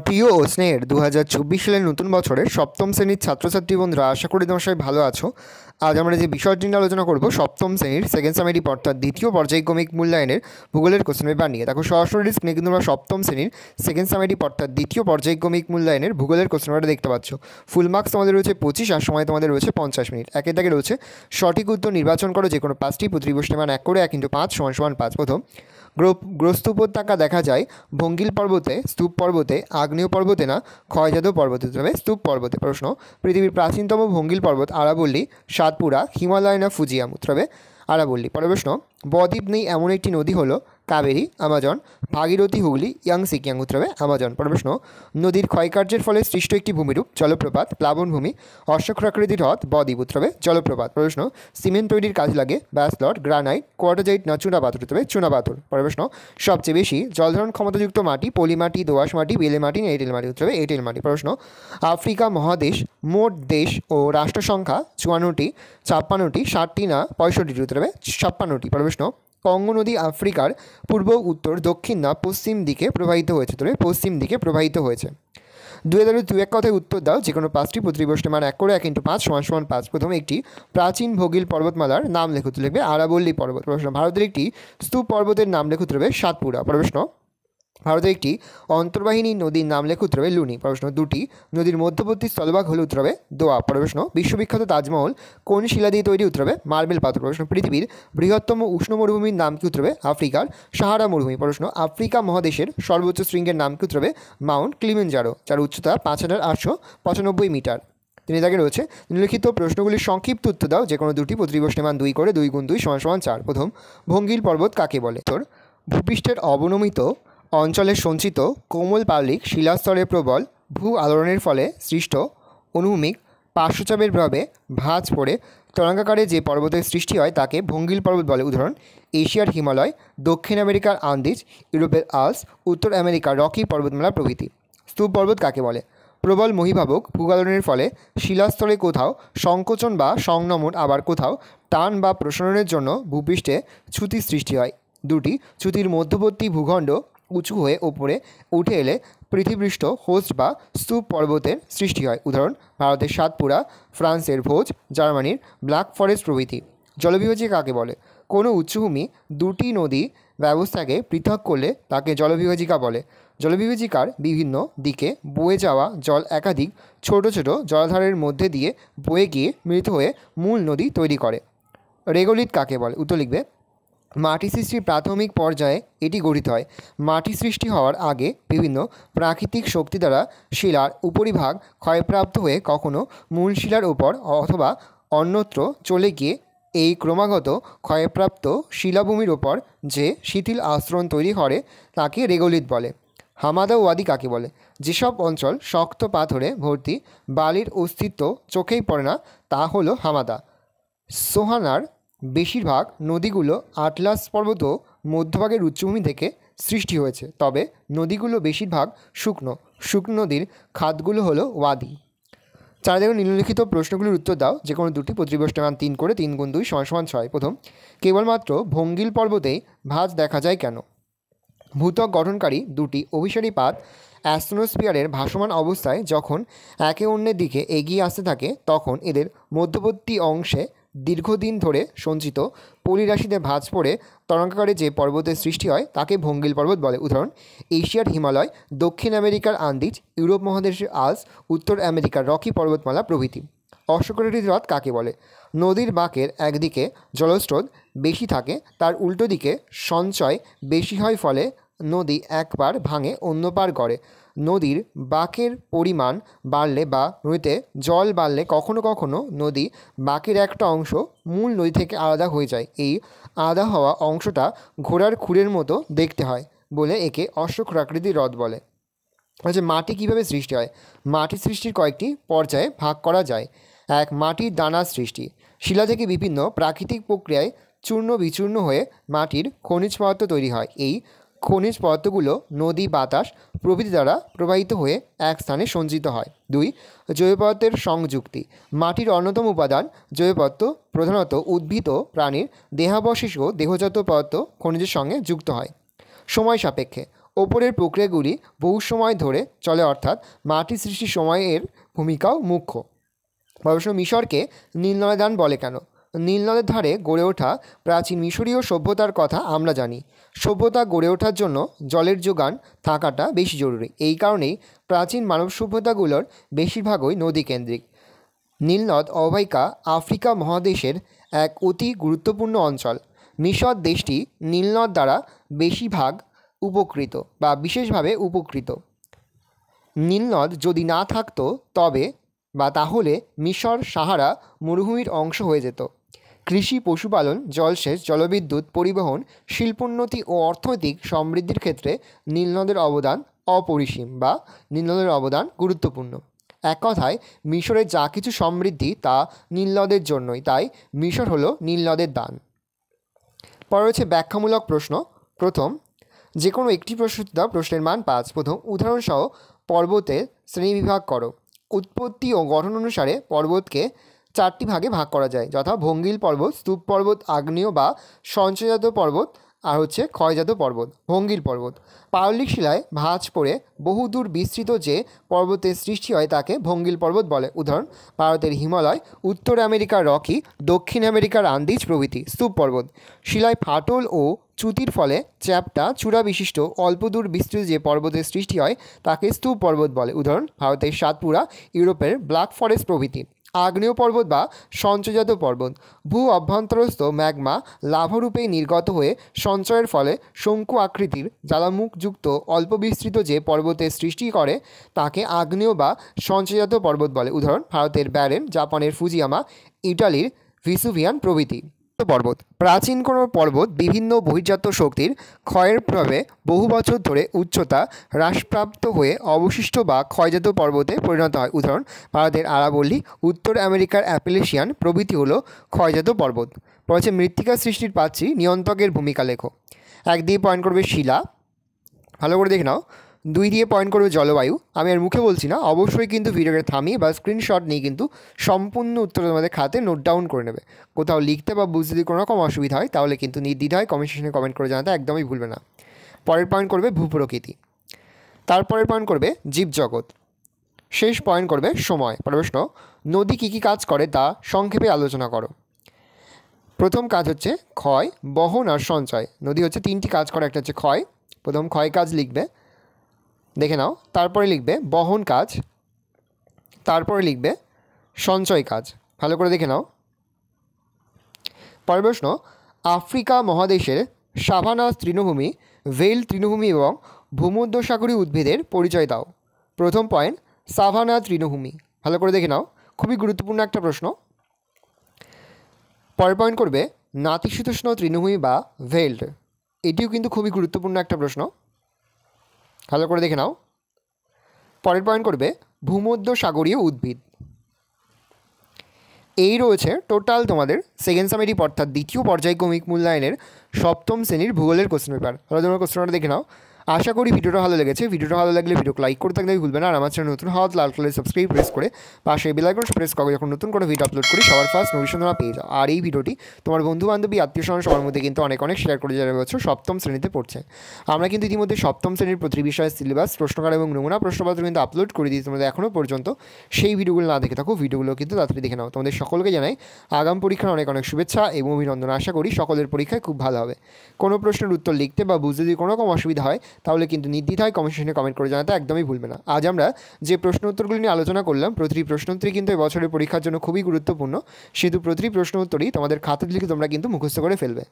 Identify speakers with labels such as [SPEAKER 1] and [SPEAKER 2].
[SPEAKER 1] প্রিয় ও স্নেহের 2024 সালের নতুন বছরের সপ্তম শ্রেণীর ছাত্রছাত্রী বন্ধুরা, আশা করি তোমার সবাই ভালো আছো। আজ আমরা যে বিষয়টি নিয়ে আলোচনা করব সপ্তম শ্রেণীর সেকেন্ড সামেটিভ অর্থাৎ দ্বিতীয় পর্যায়ক্রমিক মূল্যায়নের ভূগোলের কোশ্চেন পেপার নিয়ে। দেখো সরাসরি স্ক্রিনে কিন্তু আমরা সপ্তম শ্রেণীর সেকেন্ড সামেটিভ অর্থাৎ দ্বিতীয় পর্যায়ক্রমিক মূল্যায়নের ভূগোলের কোশ্চেন পেপারটা দেখতে পাচ্ছ। ফুল মার্কস তোমাদের রয়েছে 25 আর সময় তোমাদের রয়েছে 50 মিনিট। একে দাগে রয়েছে সঠিক উত্তর নির্বাচন করো যে কোনো পাঁচটি, প্রতিবষ্টি মান 1 করে 1 × 5 = 5। প্রথম, গ্রস্ত উপত্যকা দেখা যায় ভঙ্গিল পর্বতে, স্তূপ পর্বতে, আগ্নেয় পর্বতে না ক্ষয়জাত পর্বতে, তবে স্তূপ পর্বতে। প্রশ্ন, পৃথিবীর প্রাচীনতম ভঙ্গিল পর্বত আরাবল্লী, সাতপুরা, হিমালয় না ফুজিয়াম? উত্তর হবে আরাবল্লী। পরের প্রশ্ন, বদ্বীপ নেই এমন একটি নদী হলো কাবেরী, আমাজন, ভাগীরথী, হুগলি, ইয়াংসি কিয়াং? উত্তর হবে আমাজন। পরের প্রশ্ন, নদীর ক্ষয়কার্যের ফলে সৃষ্ট একটি ভূমিরূপ জলপ্রপাত, প্লাবনভূমি, অশ্বক্ষাকৃতির হ্রদ, বদ্বীপ? উত্তর হবে জলপ্রপাত। প্রশ্ন, সিমেন্ট তৈরির কাজ লাগে ব্যাসল্ট, গ্রানাইট, কোয়ার্টাজাইট না চুনাপাথর? উত্তর হবে চুনাপাথর। পরের প্রশ্ন, সবচেয়ে বেশি জলধারণ ক্ষমতাযুক্ত মাটি পলি মাটি, দোআঁশ মাটি, বেলে মাটি না এঁটেল মাটি? উত্তর হবে এঁটেল মাটি। প্রশ্ন, আফ্রিকা মহাদেশ মোট দেশ ও রাষ্ট্র সংখ্যা 54টি, 56টি, 60টি না 65টি? উত্তর হবে 56টি। পরের প্রশ্ন, কঙ্গো নদী আফ্রিকার পূর্ব, উত্তর, দক্ষিণ না পশ্চিম দিকে প্রবাহিত হয়েছে? তবে পশ্চিম দিকে প্রবাহিত হয়েছে। দুই এক কথায় উত্তর দাও যে কোনো পাঁচটি, প্রতিবষ্টি মান 1 করে 1 × 5 = 5। প্রথম, একটি প্রাচীন ভোগিল পর্বতমালার নাম লেখো। লিখবে আরাবল্লী পর্বত। প্রশ্ন, ভারতের একটি স্তূপ পর্বতের নাম লেখো। উত্তর হবে সাতপুরা। প্রশ্ন, ভারতের একটি অন্তর্বাহিনী নদীর নাম লেখো। উত্তর হবে লুনি। প্রশ্ন, দুটি নদীর মধ্যবর্তী স্থলভাগ হলো? উত্তর হবে দোয়া। প্রশ্ন, বিশ্ববিখ্যাত তাজমহল কোন শিলা দিয়ে তৈরি? উত্তর হবে মার্বেল পাথর। প্রশ্ন, পৃথিবীর বৃহত্তম উষ্ণ মরুভূমির নাম কি? উত্তর হবে আফ্রিকার সাহারা মরুভূমি। প্রশ্ন, আফ্রিকা মহাদেশের সর্বোচ্চ শৃঙ্গের নাম কি? উত্তর হবে মাউন্ট কিলিমানজারো, যার উচ্চতা 5895 মিটার। তিনি তাকে রয়েছে নিম্নলিখিত প্রশ্নগুলির সংক্ষিপ্ত উত্তর দাও যে কোনো দুটি, প্রতিবষ্টি মান 2 করে 2 × 2 = 4। প্রথম, ভঙ্গিল পর্বত কাকে বলে? ভূপৃষ্ঠের অবনমিত অঞ্চলে সঞ্চিত কোমল পাললিক শিলাস্তরের প্রবল ভূ আলোড়নের ফলে সৃষ্ট অনুভূমিক পার্শ্বচাপের প্রভাবে ভাঁজ পড়ে তরঙ্গাকারে যে পর্বতের সৃষ্টি হয় তাকে ভঙ্গিল পর্বত বলে। উদাহরণ, এশিয়ার হিমালয়, দক্ষিণ আমেরিকার আন্দিজ, ইউরোপের আল্পস, উত্তর আমেরিকার রকি পর্বতমালা প্রভৃতি। স্তূপ পর্বত কাকে বলে? প্রবল মহীভাবক ভূগালনের ফলে শিলাস্তরে কোথাও সংকোচন বা সংনমন, আবার কোথাও টান বা প্রসারণের জন্য ভূপৃষ্ঠে চ্যুতি সৃষ্টি হয়। দুটি চ্যুতির মধ্যবর্তী ভূখণ্ড উঁচু হয়ে ওপরে উঠে এলে পৃথিবীপৃষ্ঠ হোস্ট বা স্তূপ পর্বতের সৃষ্টি হয়। উদাহরণ, ভারতের সাতপুরা, ফ্রান্সের ভোজ, জার্মানির ব্ল্যাক ফরেস্ট প্রভৃতি। জলবিভাজিকা কাকে বলে? কোনো উচ্চভূমি দুটি নদী ব্যবস্থাকে পৃথক করলে তাকে জলবিভাজিকা বলে। জলবিভাজিকার বিভিন্ন দিকে বয়ে যাওয়া জল একাধিক ছোট ছোট জলাধারের মধ্যে দিয়ে বয়ে গিয়ে মিলিত হয়ে মূল নদী তৈরি করে। রেগোলিথ কাকে বলে? উত্তর লিখবে মাটি সৃষ্টির প্রাথমিক পর্যায়ে এটি গঠিত হয়। মাটি সৃষ্টি হওয়ার আগে বিভিন্ন প্রাকৃতিক শক্তি দ্বারা শিলার উপরিভাগ ক্ষয়প্রাপ্ত হয়ে কখনো মূল শিলার উপর অথবা অন্যত্র চলে গিয়ে এই ক্রমাগত ক্ষয়প্রাপ্ত শিলাভূমির ওপর যে শিথিল আস্তরণ তৈরি করে তাকে রেগোলিথ বলে। হামাদা ওয়াদি কাকে বলে? যেসব অঞ্চল শক্ত পাথরে ভর্তি, বালির অস্তিত্ব চোখেই পড়ে না, তা হলো হামাদা। সোহানার বেশিরভাগ নদীগুলো আটলাস পর্বত মধ্যভাগের উচ্চভূমি থেকে সৃষ্টি হয়েছে, তবে নদীগুলো বেশিরভাগ শুকনো। শুকনো নদীর খাতগুলো হলো ওয়াদি। চারিদিকে নিম্নলিখিত প্রশ্নগুলির উত্তর দাও যে কোনো দুটি, প্রতিবষ্টি মান 3 করে 3 × 2 = 6। প্রথম, কেবলমাত্র ভঙ্গিল পর্বতেই ভাঁজ দেখা যায় কেন? ভূত্বক গঠনকারী দুটি অভিসারী পাত অ্যাস্ট্রোস্ফিয়ারের ভাসমান অবস্থায় যখন একে অন্যের দিকে এগিয়ে আসতে থাকে তখন এদের মধ্যবর্তী অংশে দীর্ঘদিন ধরে সঞ্চিত পলিরাশিতে ভাঁজ পড়ে তরঙ্গাকারে যে পর্বতের সৃষ্টি হয় তাকে ভঙ্গিল পর্বত বলে। উদাহরণ, এশিয়ার হিমালয়, দক্ষিণ আমেরিকার আন্দিজ, ইউরোপ মহাদেশের আল্পস, উত্তর আমেরিকার রকি পর্বতমালা প্রভৃতি। অশ্বক্ষাকৃতির হ্রদ কাকে বলে? নদীর বাঁকের একদিকে জলস্রোত বেশি থাকে, তার উল্টো দিকে সঞ্চয় বেশি হয়, ফলে নদী একবার ভাঙে অন্য পার করে। নদীর বাঁকের পরিমাণ বাড়লে বা নদীতে জল বাড়লে কখনো কখনো নদী বাঁকের একটা অংশ মূল নদী থেকে আলাদা হয়ে যায়। এই আলাদা হওয়া অংশটা ঘোড়ার খুরের মতো দেখতে হয় বলে একে অশ্বক্ষাকৃতির হ্রদ বলে। আচ্ছা, মাটি কীভাবে সৃষ্টি হয়? মাটি সৃষ্টির কয়েকটি পর্যায়ে ভাগ করা যায়। এক, মাটির দানার সৃষ্টি। শিলা থেকে বিভিন্ন প্রাকৃতিক প্রক্রিয়ায় চূর্ণ বিচূর্ণ হয়ে মাটির খনিজ পদার্থ তৈরি হয়। এই খনিজ পদার্থগুলো নদী, বাতাস প্রভৃতি দ্বারা প্রবাহিত হয়ে এক স্থানে সঞ্চিত হয়। 2, জৈব পদার্থের সংযুক্তি। মাটির অন্যতম উপাদান জৈব পদার্থ প্রধানত উদ্ভিদ ও প্রাণীর দেহাবশেষ ও দেহজাত পদার্থ খনিজের সঙ্গে যুক্ত হয়। সময় সাপেক্ষে ওপরের প্রক্রিয়াগুলি বহু সময় ধরে চলে, অর্থাৎ মাটি সৃষ্টির সময়ের ভূমিকাও মুখ্য। প্রশ্ন, মিশরকে নীলনদের ধান বলে কেন? নীলনদের ধারে গড়ে ওঠা প্রাচীন মিশরীয় সভ্যতার কথা আমরা জানি। সভ্যতা গড়ে ওঠার জন্য জলের যোগান থাকাটা বেশি জরুরি। এই কারণেই প্রাচীন মানব সভ্যতাগুলোর বেশিরভাগই নদীকেন্দ্রিক। নীলনদ অববাহিকা আফ্রিকা মহাদেশের এক অতি গুরুত্বপূর্ণ অঞ্চল। মিশর দেশটি নীলনদ দ্বারা বেশিরভাগ উপকৃত বা বিশেষভাবে উপকৃত। নীলনদ যদি না থাকতো তাহলে মিশর সাহারা মরুভূমির অংশ হয়ে যেত। কৃষি, পশুপালন, জলসেচ, জলবিদ্যুৎ, পরিবহন, শিল্পোন্নতি ও অর্থনৈতিক সমৃদ্ধির ক্ষেত্রে নীলনদের অবদান অপরিসীম বা নীলনদের অবদান গুরুত্বপূর্ণ। এক কথায় মিশরের যা কিছু সমৃদ্ধি তা নীলনদের জন্যই, তাই মিশর হলো নীলনদের দান। পরে রয়েছে ব্যাখ্যামূলক প্রশ্ন। প্রথম, যে কোনো একটি প্রশ্ন দাও, প্রশ্নের মান 5। প্রথম, উদাহরণসহ পর্বতের শ্রেণীবিভাগ করো। উৎপত্তি ও গঠন অনুসারে পর্বতকে 4টি ভাগে ভাগ করা যায়, যথা ভঙ্গিল পর্বত, স্তূপ পর্বত, আগ্নেয় বা সঞ্চয়জাত পর্বত, আর হচ্ছে ক্ষয়জাত পর্বত। ভঙ্গিল পর্বত পাললিক শিলায় ভাঁজ পড়ে বহুদূর বিস্তৃত যে পর্বতের সৃষ্টি হয় তাকে ভঙ্গিল পর্বত বলে। উদাহরণ, ভারতের হিমালয়, উত্তর আমেরিকার রকি, দক্ষিণ আমেরিকার আন্দিজ প্রভৃতি। স্তূপ পর্বত শিলায় ফাটল ও চ্যুতির ফলে চ্যাপ্টা চূড়া বিশিষ্ট অল্প দূর বিস্তৃত যে পর্বতের সৃষ্টি হয় তাকে স্তূপ পর্বত বলে। উদাহরণ, ভারতের সাতপুরা, ইউরোপের ব্ল্যাক ফরেস্ট প্রভৃতি। আগ্নেয় পর্বত বা সঞ্চয়জাত পর্বত ভূ অভ্যন্তরস্থ ম্যাগমা লাভারূপে নির্গত হয়ে সঞ্চয়ের ফলে শঙ্কু আকৃতির জ্বালামুখযুক্ত অল্প বিস্তৃত যে পর্বতের সৃষ্টি করে তাকে আগ্নেয় বা সঞ্চয়জাত পর্বত বলে। উদাহরণ, ভারতের ব্যারেন, জাপানের ফুজিয়ামা, ইটালির ভিসুভিয়ান প্রভৃতি। পর্বত প্রাচীন কোনো পর্বত বিভিন্ন বহির্জাত শক্তির ক্ষয়ের প্রভাবে বহু বছর ধরে উচ্চতা হ্রাসপ্রাপ্ত হয়ে অবশিষ্ট বা ক্ষয়জাত পর্বতে পরিণত হয়। উদাহরণ, ভারতের আরাবল্লী, উত্তর আমেরিকার অ্যাপেলেশিয়ান প্রভৃতি হলো ক্ষয়জাত পর্বত। পড়ছে মৃত্তিকা সৃষ্টির পাত্রী নিয়ন্ত্রকের ভূমিকা লেখো। 1 দিয়ে পয়েন্ট করবে শিলা, ভালো করে দেখে নাও। 2 দিয়ে পয়েন্ট করবে জলবায়ু। আমি আর মুখে বলছি না, অবশ্যই কিন্তু ভিডিওকে থামিয়ে বা স্ক্রিনশট নিয়ে কিন্তু সম্পূর্ণ উত্তর তোমাদের খাতে নোট ডাউন করে নেবে। কোথাও লিখতে বা বুঝতে যদি কোনো রকম অসুবিধা হয় তাহলে কিন্তু নির্দ্বিধায় কমেন্ট সেকশনে কমেন্ট করে জানাতে একদমই ভুলবে না। পরের পয়েন্ট করবে ভূপ্রকৃতি, তারপরের পয়েন্ট করবে জীবজগৎ, শেষ পয়েন্ট করবে সময়। প্রশ্ন, নদী কী কী কাজ করে তা সংক্ষেপে আলোচনা করো। প্রথম কাজ হচ্ছে ক্ষয়, বহন আর সঞ্চয়। নদী হচ্ছে 3টি কাজ করে, একটা হচ্ছে ক্ষয়, প্রথম ক্ষয় কাজ লিখবে, দেখে নাও। তারপরে লিখবে বহন কাজ, তারপরে লিখবে সঞ্চয় কাজ, ভালো করে দেখে নাও। পরের প্রশ্ন, আফ্রিকা মহাদেশের সাভানা তৃণভূমি, ভেল তৃণভূমি এবং ভূমধ্যসাগরীয় উদ্ভিদের পরিচয় দাও। প্রথম পয়েন্ট, সাভানা তৃণভূমি, ভালো করে দেখে নাও, খুবই গুরুত্বপূর্ণ একটা প্রশ্ন। পরের পয়েন্ট করবে নাতিশীতোষ্ণ তৃণভূমি বা ভেল্ট, এটিও কিন্তু খুবই গুরুত্বপূর্ণ একটা প্রশ্ন, ভালো করে দেখে নাও। পরের পয়েন্ট করবে ভূমধ্যসাগরীয় উদ্ভিদ। এই রয়েছে টোটাল তোমাদের সেকেন্ড সামেটিভ অর্থাৎ দ্বিতীয় পর্যায়ক্রমিক মূল্যায়নের সপ্তম শ্রেণীর ভূগোলের কোশ্চেন পেপার। তাহলে তোমরা কোশ্চেনটা দেখে নাও। আশা করি ভিডিওটা ভালো লেগেছে। ভিডিওটা ভালো লাগলে ভিডিওকে লাইক করতে একদমই ভুলবে না। আর আমার চ্যানেল নতুন হওয়া লাল কালারের সাবস্ক্রাইব প্রেস করে পাশে বেল আইকন প্রেস করো, যখন নতুন করে ভিডিও আপলোড করি সবার ফার্স্ট নোটিফিকেশন তোমরা পেয়ে যাও। আর এই ভিডিওটি তোমার বন্ধু বান্ধবী আত্মীয় স্বজন সবার মধ্যে কিন্তু অনেক শেয়ার করে যারা বছর সপ্তম শ্রেণীতে পড়ছে। আমরা কিন্তু ইতিমধ্যে সপ্তম শ্রেণীর প্রতি বিষয়ের সিলেবাস, প্রশ্নকার এবং নমুনা প্রশ্নপত্র কিন্তু আপলোড করে দিই। তোমাদের এখনও পর্যন্ত সেই ভিডিওগুলো না দেখে থাকো, ভিডিওগুলো কিন্তু তাড়াতাড়ি দেখে নাও। তোমাদের সকলকে জানাই আগাম পরীক্ষার অনেক শুভেচ্ছা এবং অভিনন্দন। আশা করি সকলের পরীক্ষায় খুব ভালো হবে। কোনো প্রশ্নের উত্তর লিখতে বা বুঝতে যদি কোনো রকম অসুবিধা হয় তাহলে কিন্তু নির্দ্বিধায় কমেন্ট সেকশনে কমেন্ট করে জানাতে একদমই ভুলবে না। আজ আমরা যে প্রশ্ন উত্তরগুলি নিয়ে আলোচনা করলাম, প্রতিটি প্রশ্ন উত্তরই কিন্তু এই বছরের পরীক্ষার জন্য খুবই গুরুত্বপূর্ণ, সেহেতু প্রতিটি প্রশ্ন উত্তরই তোমাদের খাতা লিখে তোমরা কিন্তু মুখস্থ করে ফেলবে।